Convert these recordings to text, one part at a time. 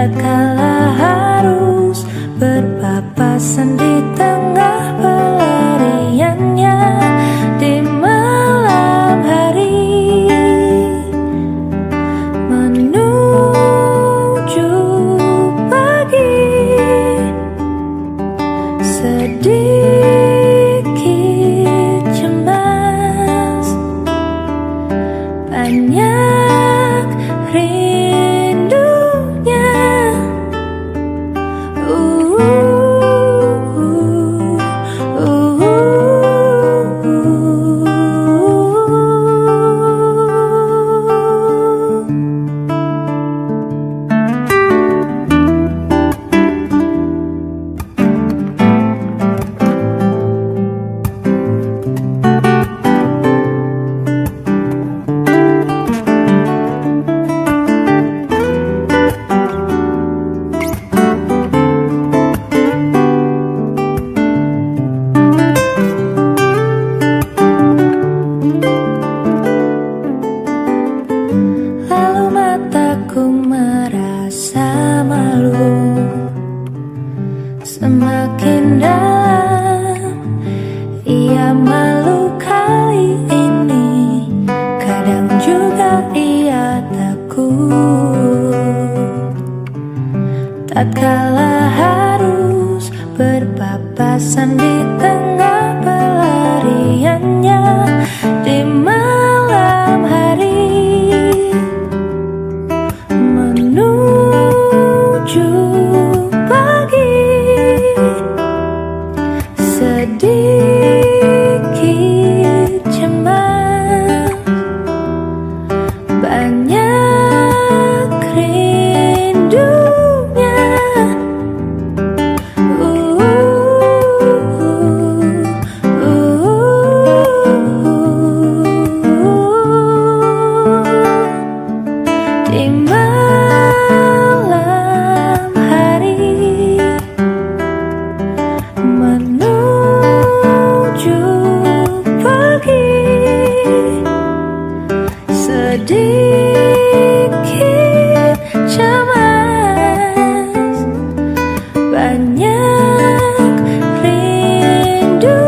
tatkala harus berpapasan di tengah pelariannya di malam hari menuju pagi. Sedikit cemas, banyak rindunya. Lalu mataku merasa malu, semakin dalam ia malu kali ini. Kadang juga ia takut tatkala harus berpapasan di tengah pelariannya di malam hari menuju pagi. Sedikit cemas, banyak rindunya. Di malam hari menuju pagi. Sedikit cemas, banyak rindunya.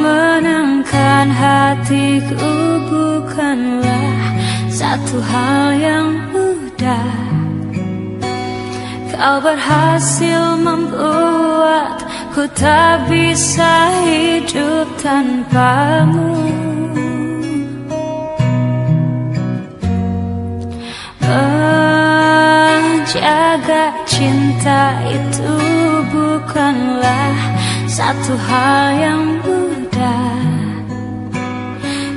Menenangkan hatiku bukanlah satu hal yang mudah. Kau berhasil membuatku tak bisa hidup tanpamu. Menjaga cinta itu bukanlah satu hal yang mudah,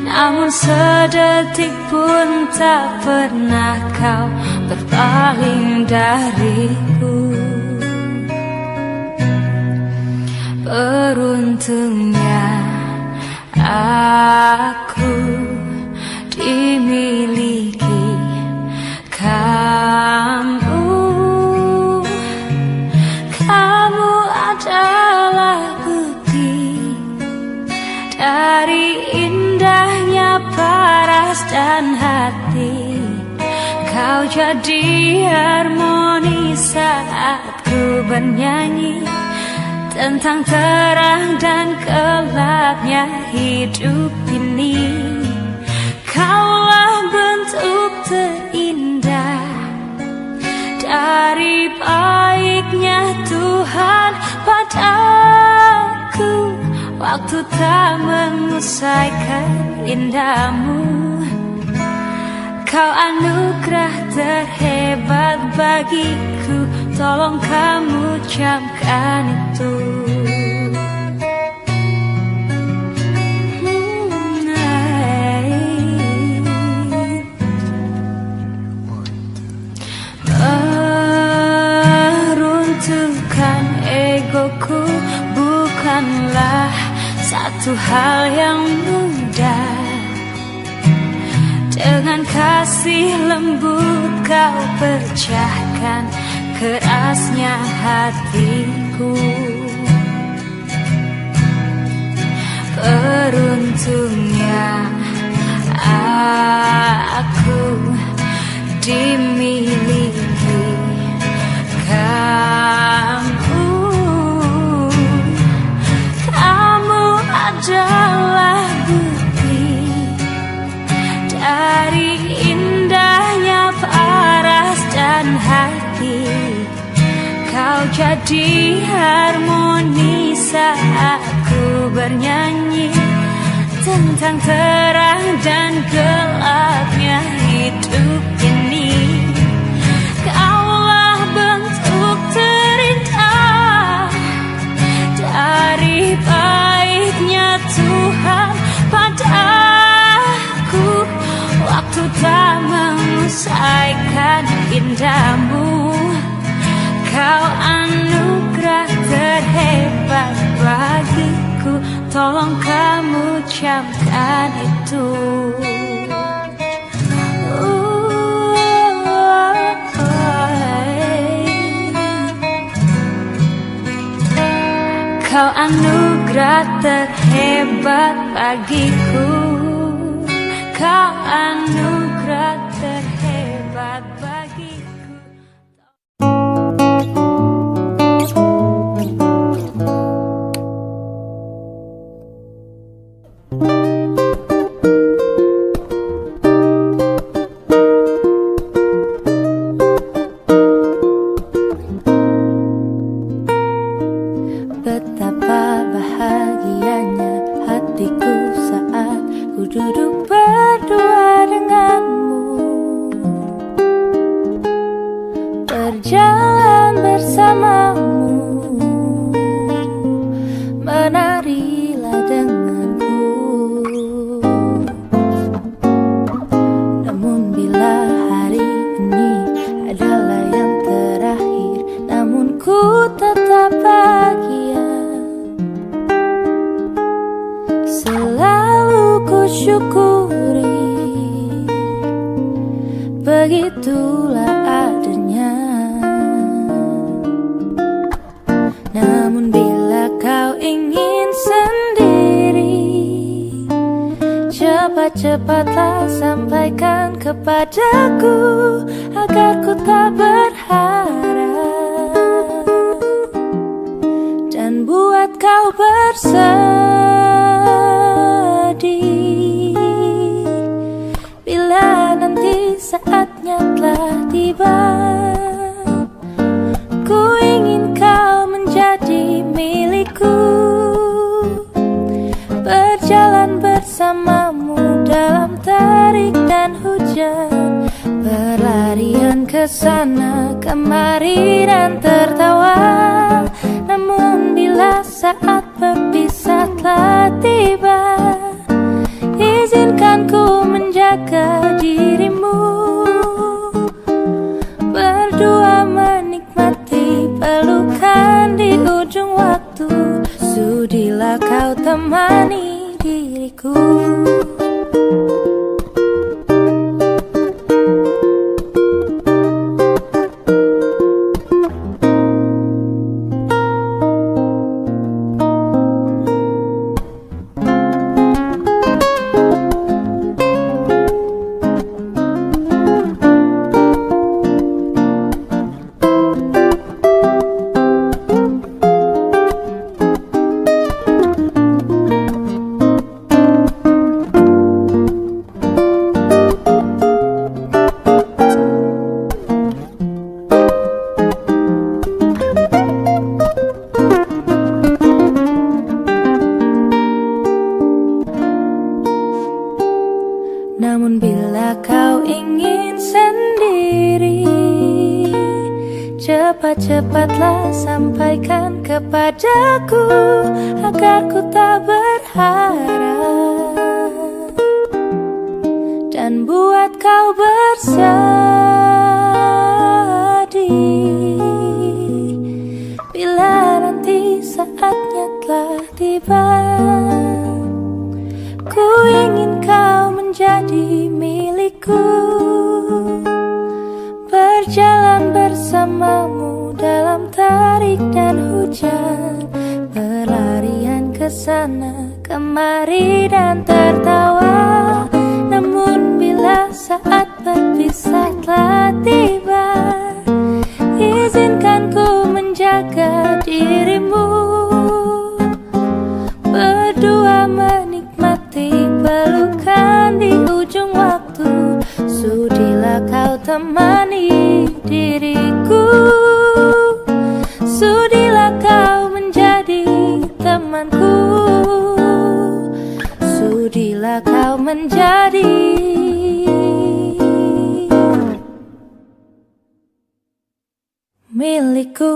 namun sedetik pun tak pernah kau berpaling dariku. Beruntungnya aku dimiliki kamu. Kamu adalah bukti dari indahnya paras dan hati. jadi harmoni saat ku bernyanyi tentang terang dan gelapnya hidup ini. Kaulah bentuk terindah dari baiknya Tuhan padaku. Waktu tak mengusaikan indahmu. Kau anugerah terhebat bagiku, tolong kamu camkan itu. Meruntuhkan egoku bukanlah satu hal yang mudah. Dengan kasih lembut kau pecahkan kerasnya hatiku. Beruntungnya aku dimiliki kamu. Kamu adalah bukti dari indahnya paras dan hati. Kau jadi harmoni saat ku bernyanyi tentang terang dan gelapnya hidup ini. Kaulah bentuk terindah dari baiknya Tuhan padaku. Waktu tak mengusaikan indahmu. Kau anugerah terhebat bagiku, tolong kamu camkan itu. Kau anugerah terhebat bagiku. Kau anugerah terhebat bagiku. Betapa bahagianya hatiku saat ku duduk berdua denganmu, berjalan bersamamu, menarilah denganku. Namun bila hari ini adalah yang terakhir, namun ku tetap bahagia. Selalu ku syukuri, begitulah adanya. Namun bila kau ingin sendiri, cepat-cepatlah sampaikan kepadaku agar ku tak berharap dan buat kau bersedih. Bila nanti saatnya telah tiba, ku ingin kau menjadi milikku, berjalan bersamamu dalam terik dan hujan, berlarian ke sana kemari dan tertawa. Namun bila saat berpisah telah tiba, izinkan ku menjaga dirimu, berdua menikmati pelukan di ujung waktu. Sudilah kau temani diriku. Bila kau ingin sendiri, cepat-cepatlah sampaikan kepadaku agar ku tak berharap dan buat kau bersedih. Bila nanti saatnya telah tiba, ku ingin kau menjadi milikku, berjalan bersamamu dalam terik dan hujan, berlarian ke sana kemari dan tertawa. Namun bila saat berpisah telah tiba, izinkan ku menjaga dirimu, berdua menikmati pelukan di ujung waktu. Sudilah kau temani diriku, sudilah kau menjadi temanku, sudilah kau menjadi milikku.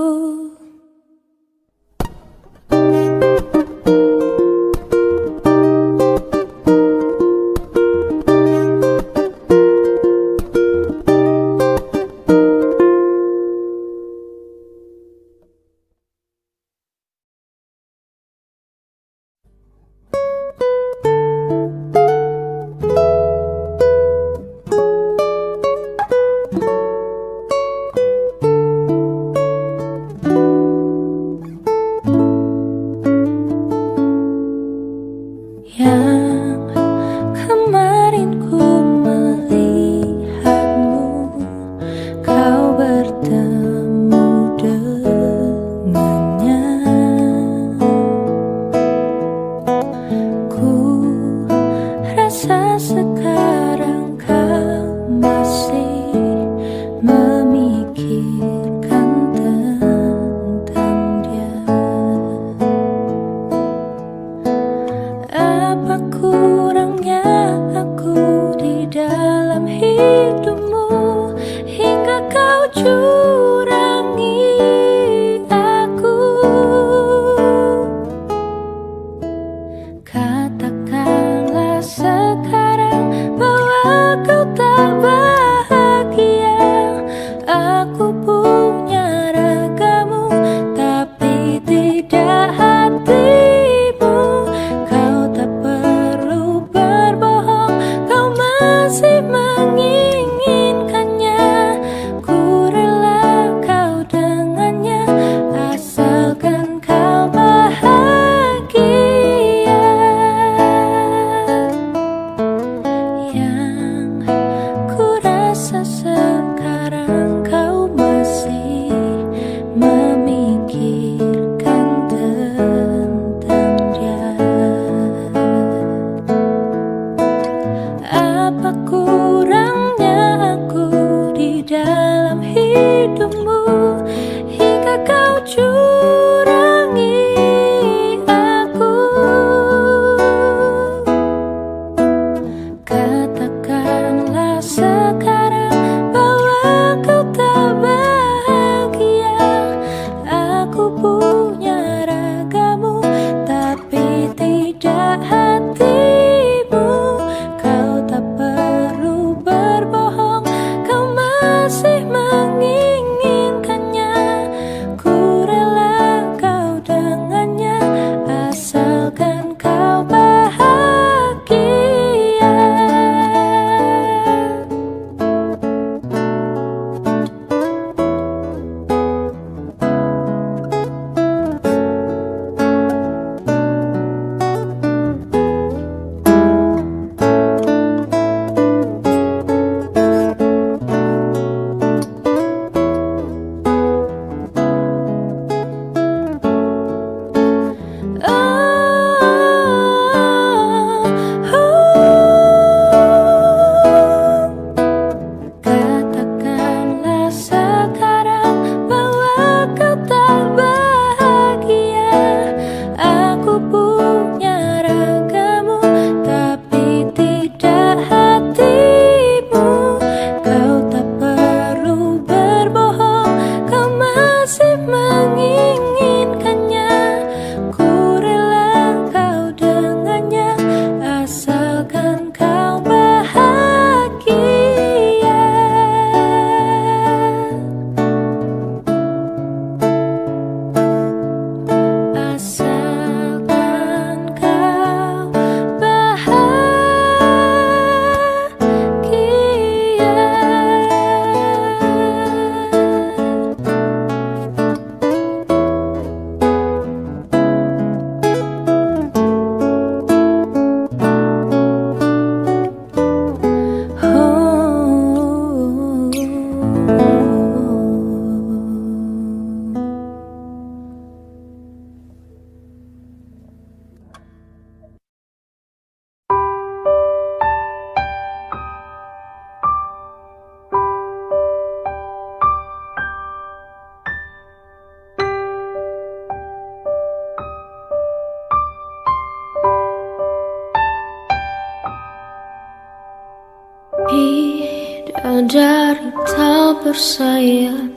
Dari tak bersayap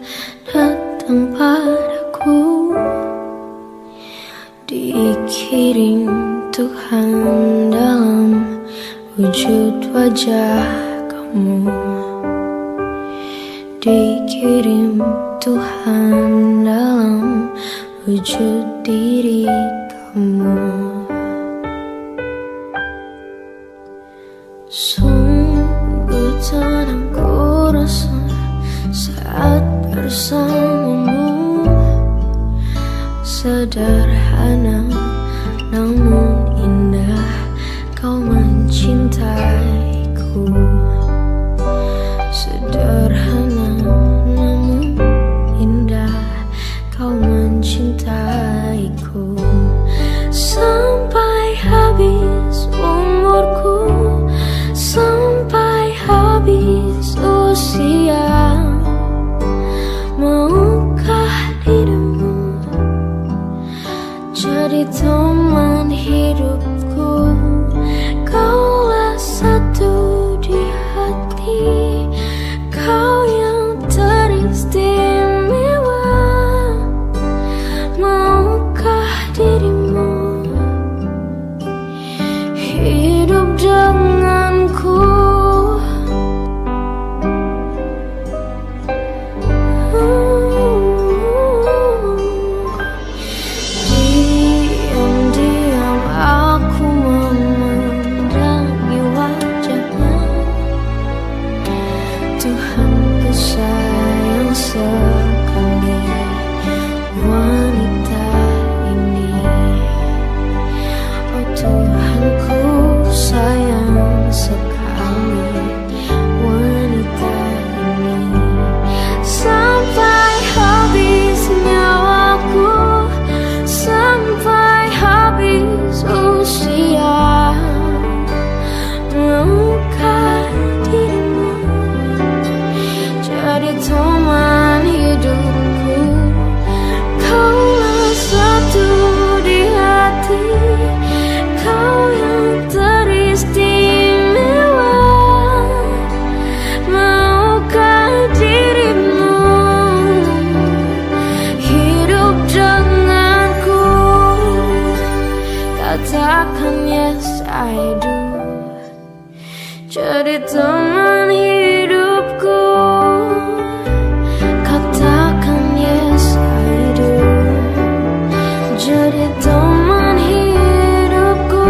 datang padaku, dikirim Tuhan dalam wujud wajah kamu. Dikirim Tuhan dalam wujud diri kamu. Sungguh tenang ku rasa saat bersamamu. Sederhana namun indah kau mencintaiku. Sederhana namun indah kau mencintaiku. Sampai habis umurku, sampai habis usia, maukah dirimu jadi teman hidupku? Kaulah satu di hati, kau yang teristimewa. Maukah dirimu hidup denganku? Diam-diam aku memandangi wajahnya. Tuhan kesayang sekali wanita ini. Oh Tuhanku sayang sekali wanita ini. Sampai habis nyawaku, sampai habis usia, maukah dirimu jadi teman hidupku? Kaulah satu di hati, kau yang teristimewa. Maukah dirimu hidup denganku? Katakan yes I do, jadi teman hidupku. Katakan yes I do, jadi teman hidupku.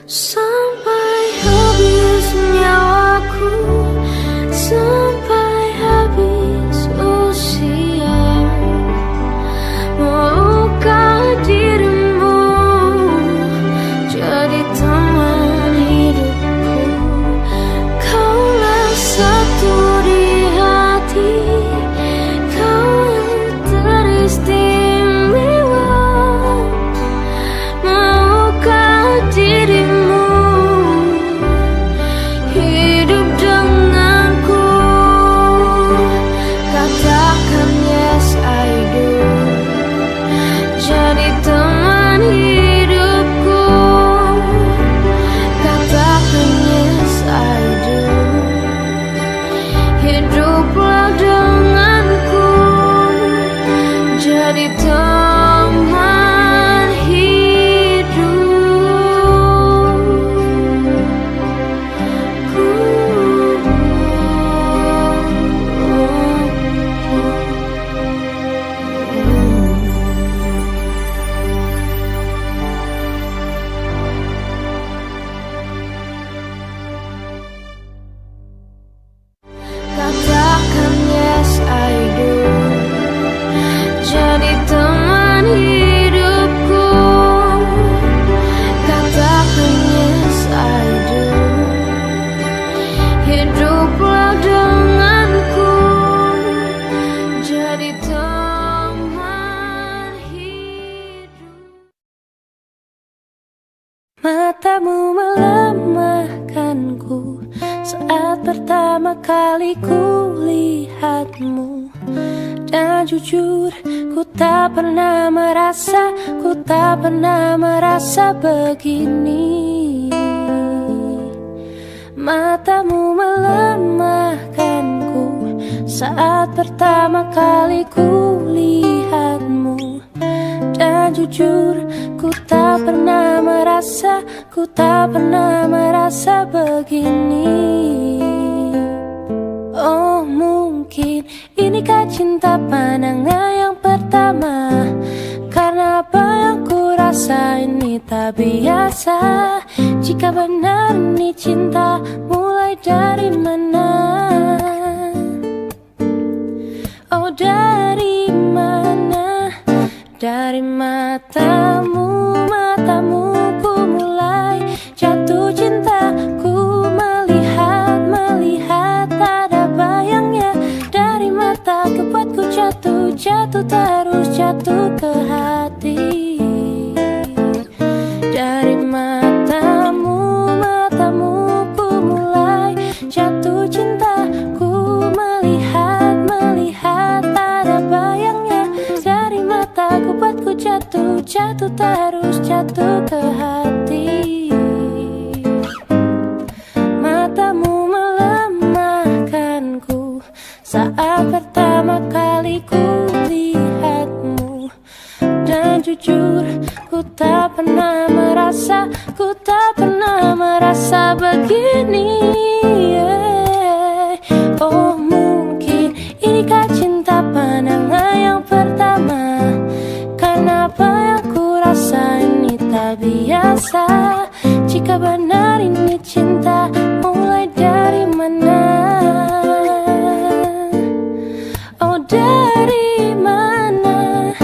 Sampai habis nyawaku, sampai habis usia, maukah dirimu jadi teman hidupku? Kaulah satu di hati, kau yang teristimewa. Maukah dirimu hidup denganku? Katakan yes I do, jadi teman hidupku. Katakan yes I do, hiduplah denganku, jadi teman katakan yes I do, jadi teman hidupku. Katakan yes I do, hiduplah denganku, jadi teman hidupku. Matamu melemahkanku saat pertama kali ku lihatmu. Dan jujur, ku tak pernah merasa begini. Matamu melemahkanku saat pertama kali ku lihatmu. Dan jujur, ku tak pernah merasa begini. Oh mungkin inikah cinta pandangan yang pertama, karena apa yang ku rasa ini tak biasa. Jika benar ini cinta, mulai dari mana? Oh dari mana? Dari matamu ku mulai jatuh cinta. Ku melihat ada bayangnya. Dari mata ku buatku jatuh terus jatuh ke hati. Dari matamu ku mulai jatuh cinta. Ku melihat ada bayangnya. Dari mata ku buatku jatuh terus jatuh ke hati. Matamu melemahkanku saat pertama kali ku lihatmu. Dan jujur, ku tak pernah merasa begini. Oh mungkin inikah cinta pandangan yang pertama, karena apa yang ku rasa ini tak biasa. Jika benar ini cinta, mulai dari mana? Oh dari mana?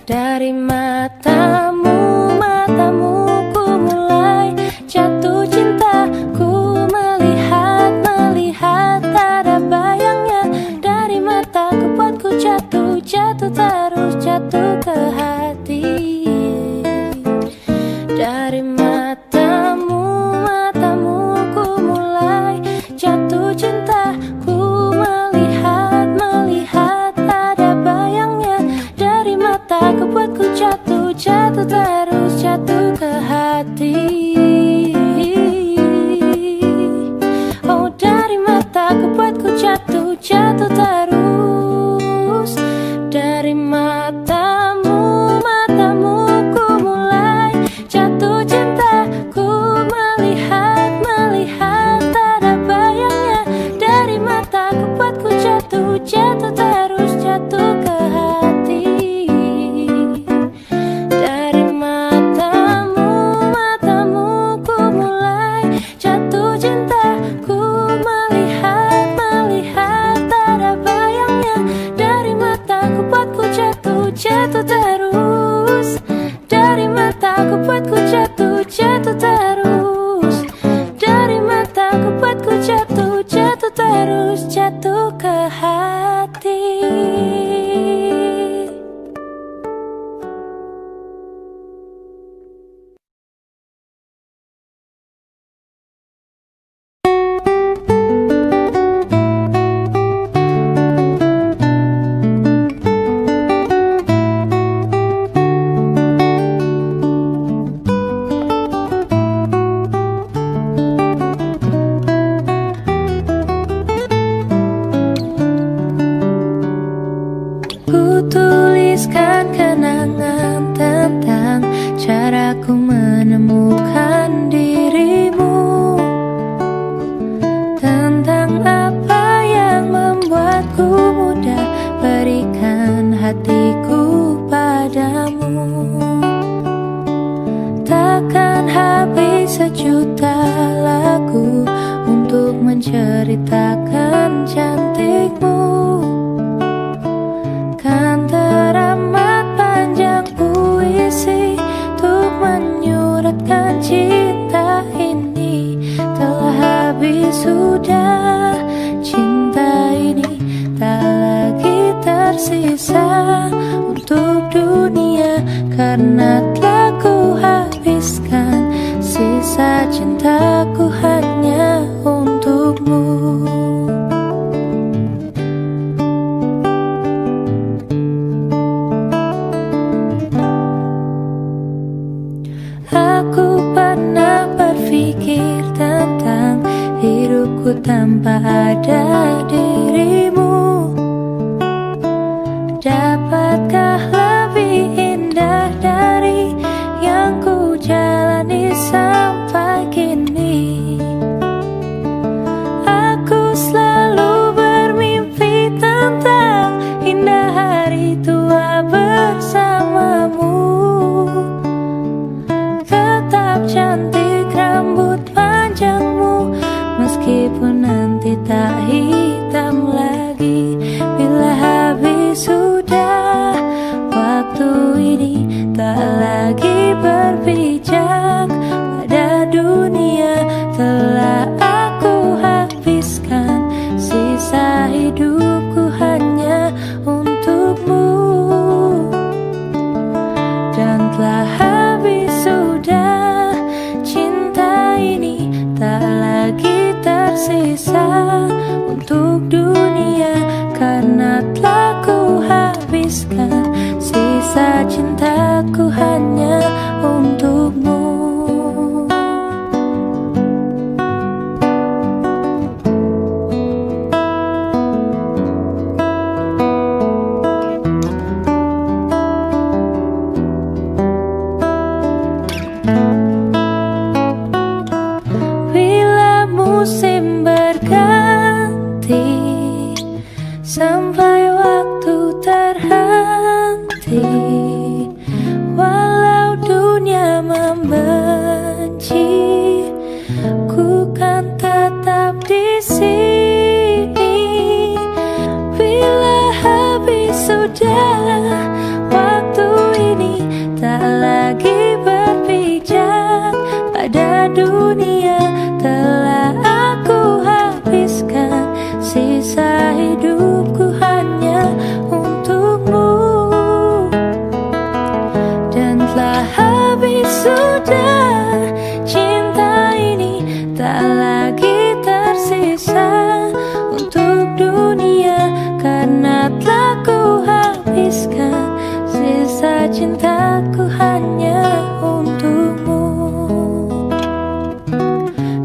Dari matamu ku mulai jatuh cinta. Ku melihat ada bayangnya. Dari mata ku buatku jatuh terus jatuh ke hati. Dari matamu ku mulai jatuh cinta. Ku melihat ada bayangnya. Dari mata ku buatku jatuh terus jatuh ke hati. Oh dari mata ku buatku jatuh terus. Dari matamu ku mulai jatuh cinta. Ku melihat ada bayangnya. Dari mata ku buatku jatuh terus jatuh ke hati. Dari matamu ku mulai jatuh cinta. Ku melihat ada bayangnya. Dari mata ku buatku jatuh terus. Dari mata ku buatku jatuh terus. Dari mata ku buatku jatuh terus jatuh ke hati. Ku tuliskan kenangan tentang caraku menemukan dirimu. Tentang apa yang membuatku mudah berikan hatiku padamu. Takkan habis sejuta lagu untuk menceritakan cantikmu. Kan teramat panjang puisi untuk menyuratkan cinta ini. Telah habis sudah cinta ini, tak lagi tersisa untuk dunia, karena telah ku habiskan sisa tanpa ada dirimu. Dapatkah lebih indah dari yang ku jalani sampai kini? Aku selalu bermimpi tentang indah hari tua bersamamu. Tetap cantik rambut panjangmu, meskipun nanti tak hitam lagi. Bila habis sudah waktu ini, tak lagi berpijak pada dunia. Telah aku habiskan sisa hidupku hanya untukmu. Dan telah habis sudah cinta ini, tak lagi tersisa untuk dunia. Karena telah ku habiskan sisa cintaku hanya untukmu. Bila musim berganti, sampai waktu terhenti, walau dunia membenci, ku kan tetap di sini. Bila habis sudah waktu ini, tak lagi berpijak pada dunia. Telah aku habiskan sisa hidupku hanya untukmu. Dan telah habis sudah cinta ini, tak lagi tersisa untuk dunia. Karena telah ku habiskan sisa cintaku hanya untukmu.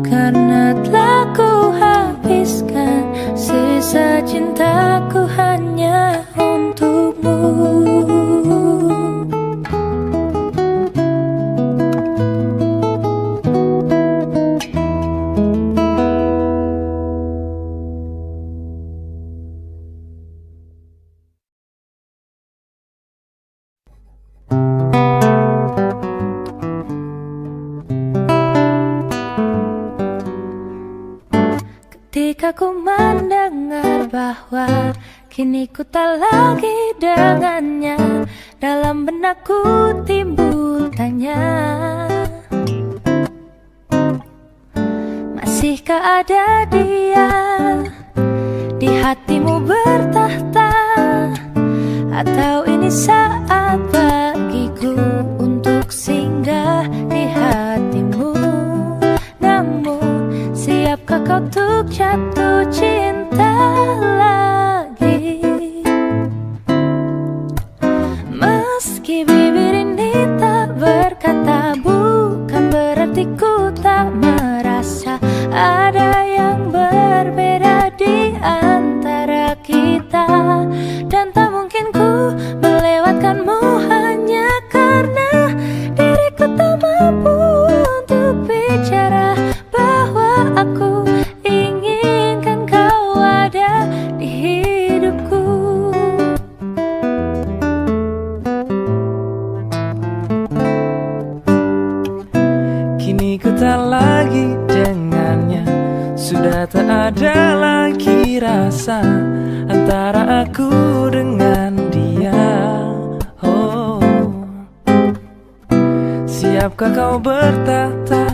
Karena telah ku habiskan sisa cintaku hanya untukmu. Ketika ku mendengar bahwa kini ku tak lagi dengannya, dalam benakku timbul tanya, masihkah ada dia di hatimu bertahta? Atau ini saat bagiku untuk singgah di hatimu? Namun siapkah kau untuk jatuh cinta lagi? Meski bibir ini tak berkata, bukan berarti ku tak merasa ada yang berbeda di antara kita. Dan tak mungkin ku melewatkanmu hanya karena diriku tak mampu untuk bicara bahwa aku inginkan kau ada di hidupku. Kini ku tak lagi dengannya, sudah tak ada lagi rasa antara aku dengan dia. Oh, siapkah kau bertahta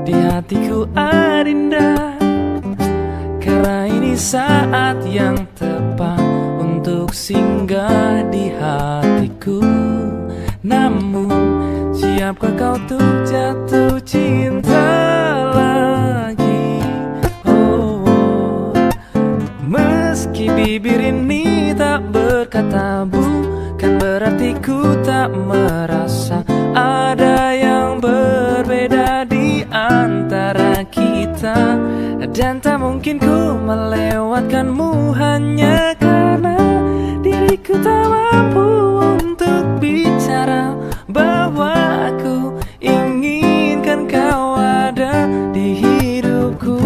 di hatiku Adinda? Karena ini saat yang tepat untuk singgah di hatiku. Namun siapkah kau untuk jatuh cinta lagi? Oh, meski bibir ini tak berkata, bukan berarti ku tak merasa ada yang berbeda di antara kita. Dan tak mungkin ku melewatkanmu hanya karena diriku tak mampu untuk bicara bahwa aku inginkan kau ada di hidupku.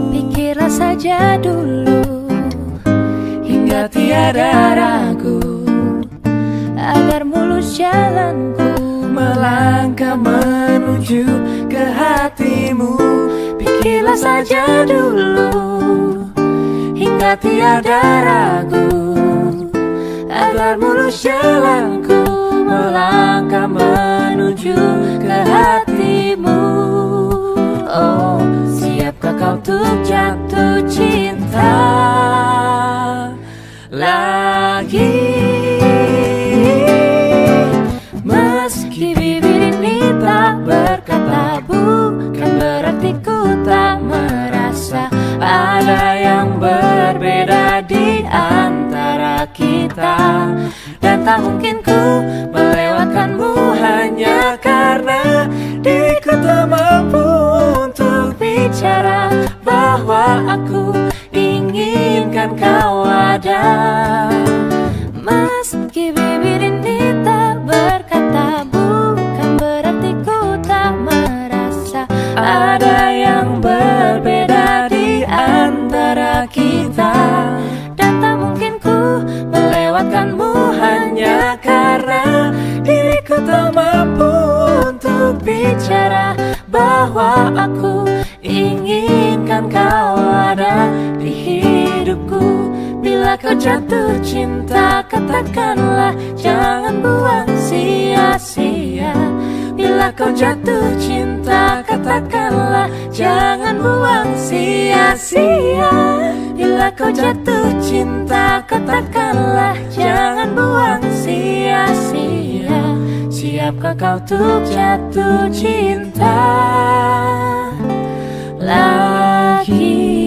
Pikirlah saja dulu hingga tiada ragu, agar mulus jalanku melangkah menuju ke hatimu. Pikirlah saja dulu hingga tiada ragu, agar mulus jalanku melangkah menuju ke hatimu. Oh, siapkah kau untuk jatuh cinta lagi? Meski bibir ini tak berkata, bukan berarti ku tak merasa ada yang berbeda di antara kita. Dan tak mungkin ku melewatkanmu hanya karena diriku tak mampu untuk bicara bahwa aku inginkan kau ada. Meski bibir ini tak berkata, bukan berarti ku tak merasa ada yang berbeda di antara kita. Dan tak mungkin ku melewatkanmu hanya karena diriku tak mampu untuk bicara bahwa aku inginkan kau ada di hidupku. Bila kau jatuh cinta, katakanlah jangan buang sia-sia. Bila kau jatuh cinta, katakanlah jangan buang sia-sia. Bila kau jatuh cinta, katakanlah jangan buang sia-sia. Siapkah kau untuk jatuh cinta lagi?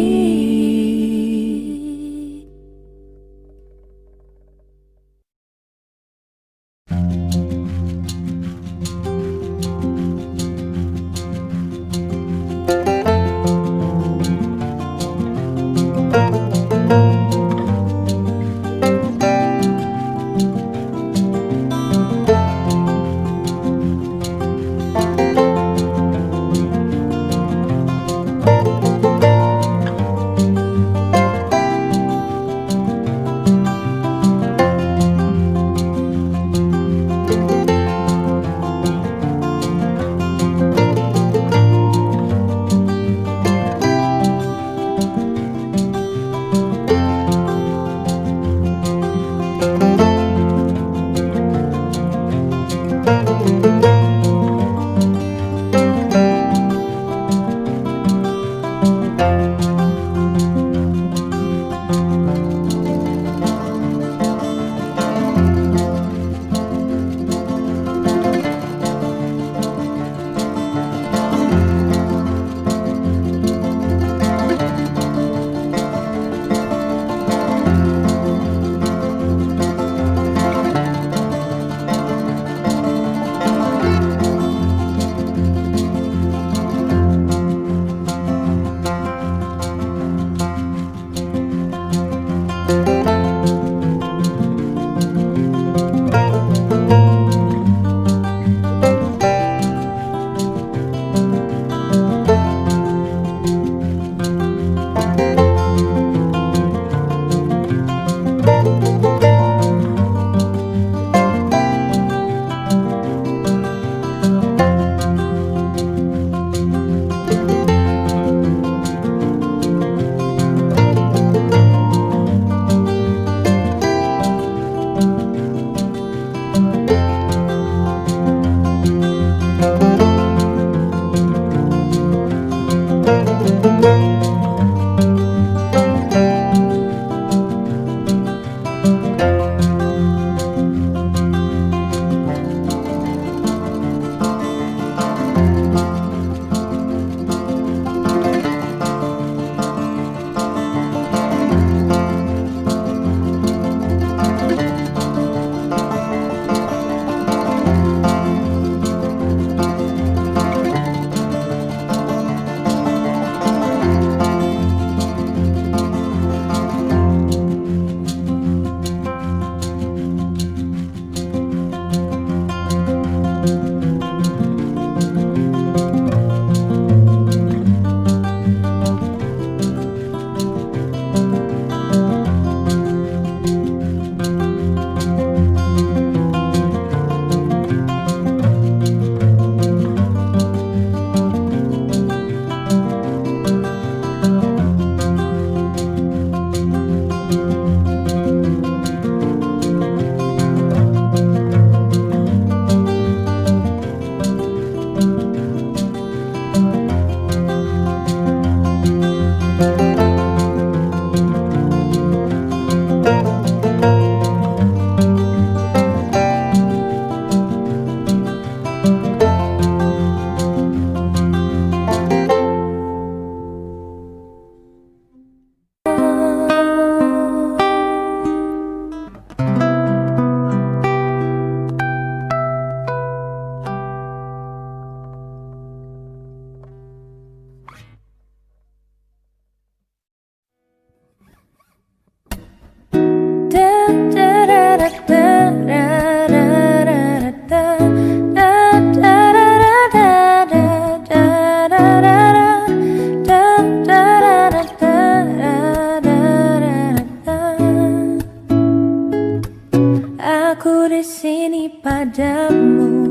padamu,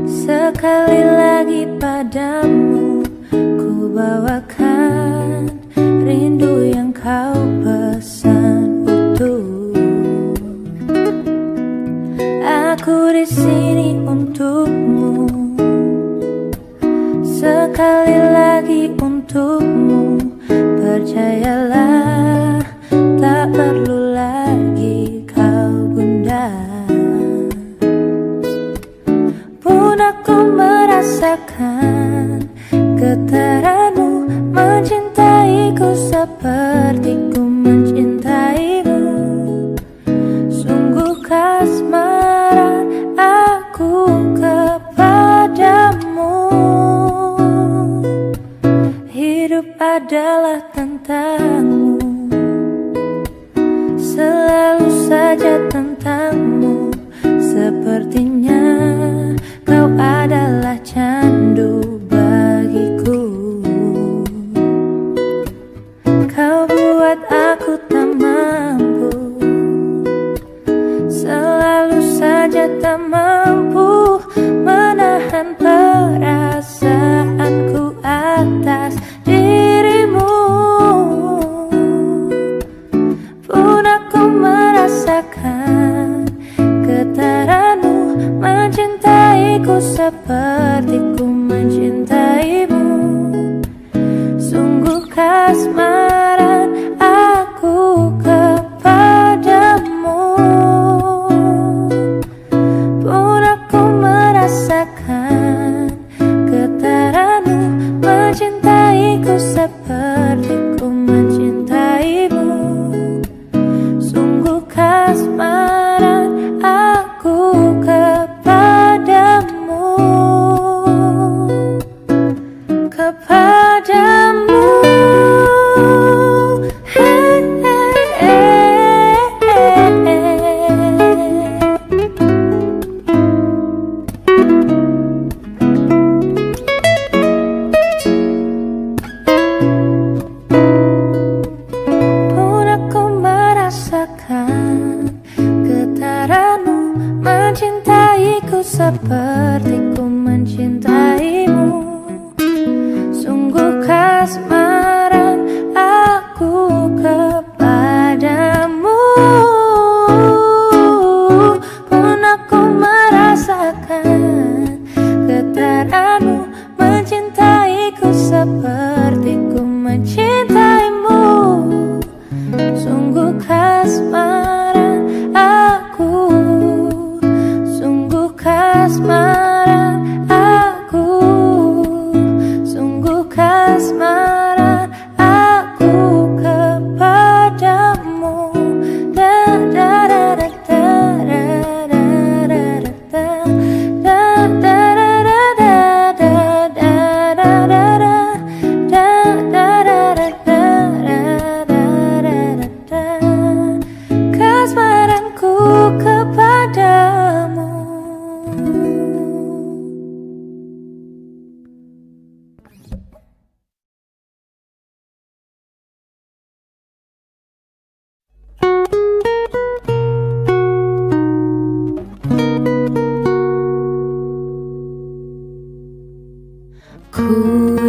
sekali lagi padamu ku bawakan rindu yang kau pesan utuh. Aku di sini untukmu, sekali lagi untukmu. Percayalah, tak perlu lagi kau gundah. Pun aku merasakan getaranmu mencintaiku seperti ku mencintaimu. Sungguh kasmaran aku kepadamu. Hidup adalah tentangmu, selalu saja tentangmu. Sepertinya kau adalah candu bagiku. Kau buat aku tak mampu, selalu saja tak mampu menahan perasaanku atas dirimu. Pun aku merasakan getaranmu mencintaiku seperti ku mencintaimu. Sungguh kasmaran aku kepadamu. Pun aku merasakan getaranmu mencintaiku seperti ku mencintaimu. Sungguh kasmaran aku kepadamu, kepadamu. Hey, hey, hey, Pun aku merasakan getaranmu mencintaiku seperti ku mencintaimu. Sungguh kasmaran aku kepadamu. Pun aku merasakan getaranmu mencintaiku seperti ku mencintaimu. Sungguh kasmaran aku, sungguh kasmaran aku, sungguh kasmaran aku kepadamu. Da da da da da da da da da da kasmaranku kepadamu. Ku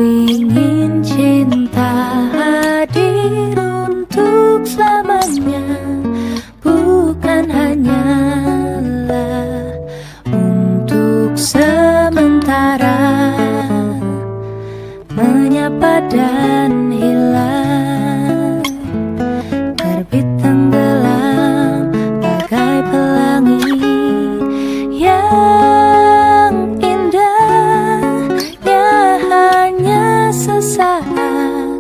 ingin cinta hadir untuk selamanya, bukan hanyalah untuk sementara, menyapa dan hilang, terbit tenggelam bagai pelangi yang indahnya hanya sesaat.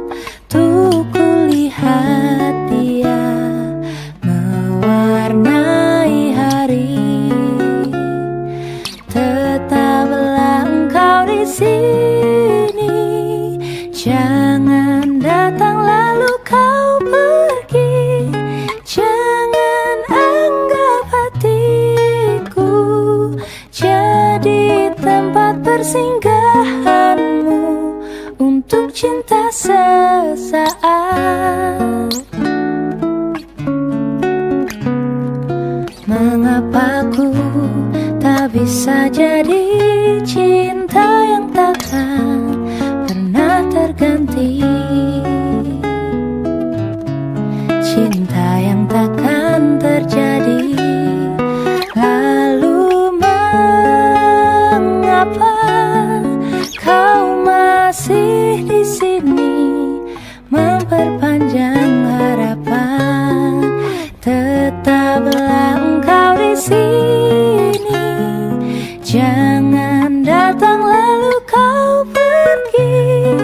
Tuh kulihat dia mewarnai hari, tetaplah engkau di sini. Jangan datang lalu kau pergi, jangan anggap hatiku jadi tempat persinggahanmu untuk cinta sesaat. Mengapa ku bisa jadi cinta yang takkan pernah terganti, cinta yang takkan terjadi. Lalu mengapa kau masih di sini memperpanjang harapan? Tetaplah engkau di sini, jangan datang lalu kau pergi.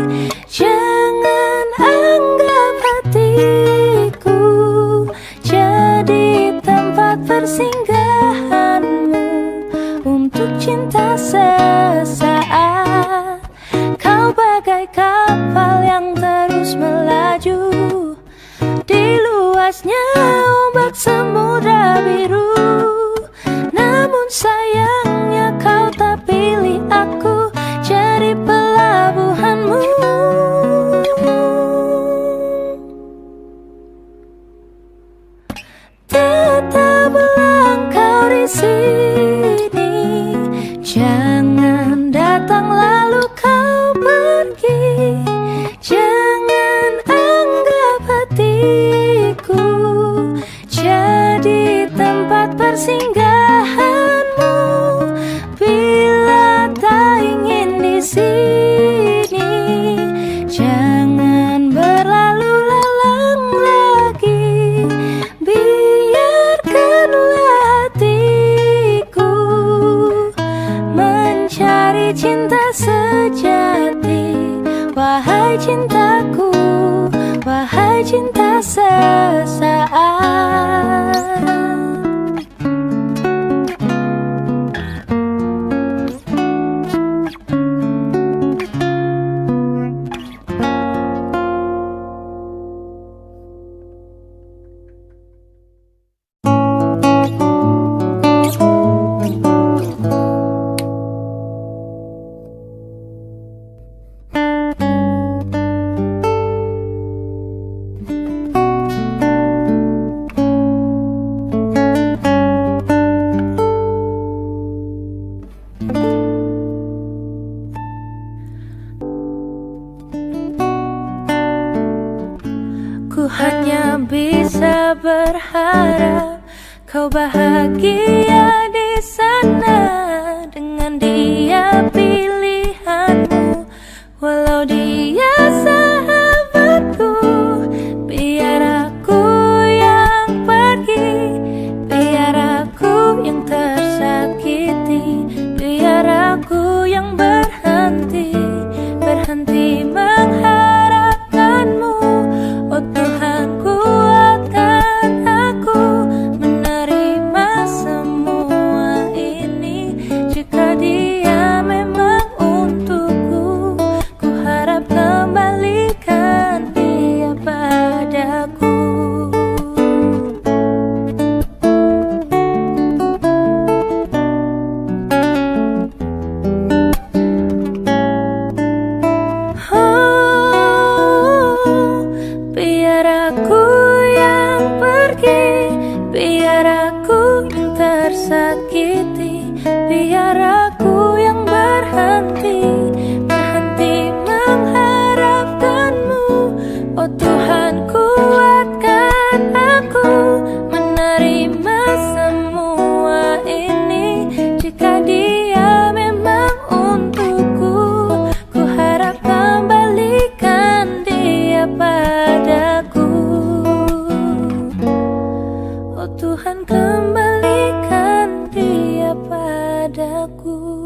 Jangan anggap hatiku jadi tempat persinggahanmu untuk cinta sesaat. Kau bagai kapal yang terus melaju di luasnya ombak samudra biru. Namun sayangnya kau tak pilih aku jadi pelabuhanmu. Tetaplah engkau di sini, jangan datang lalu kau pergi. Jangan anggap hatiku jadi tempat persinggahanmu. Bila tak ingin di sini, jangan berlalu lalang lagi. Biarkanlah hatiku mencari cinta sejati. Wahai cintaku, wahai cinta sesaat. Ku hanya bisa berharap kau bahagia di sana dengan dia pilihanmu. Walau dia sahabatku, biar aku yang pergi, biar aku yang tersakiti, biar aku yang berhenti mengharapkanmu. Oh Tuhan, kuatkan aku menerima semua ini. Jika dia memang untukku, ku harap kembalikan dia padaku. Biar aku yang pergi, biar aku yang tersakiti, biar aku yang berhenti mengharapkanmu. Oh Tuhan, kuatkan aku menerima semua ini. Jika dia memang untukku, ku harap kembalikan dia padaku. Oh Tuhan, kembalikan dia padaku.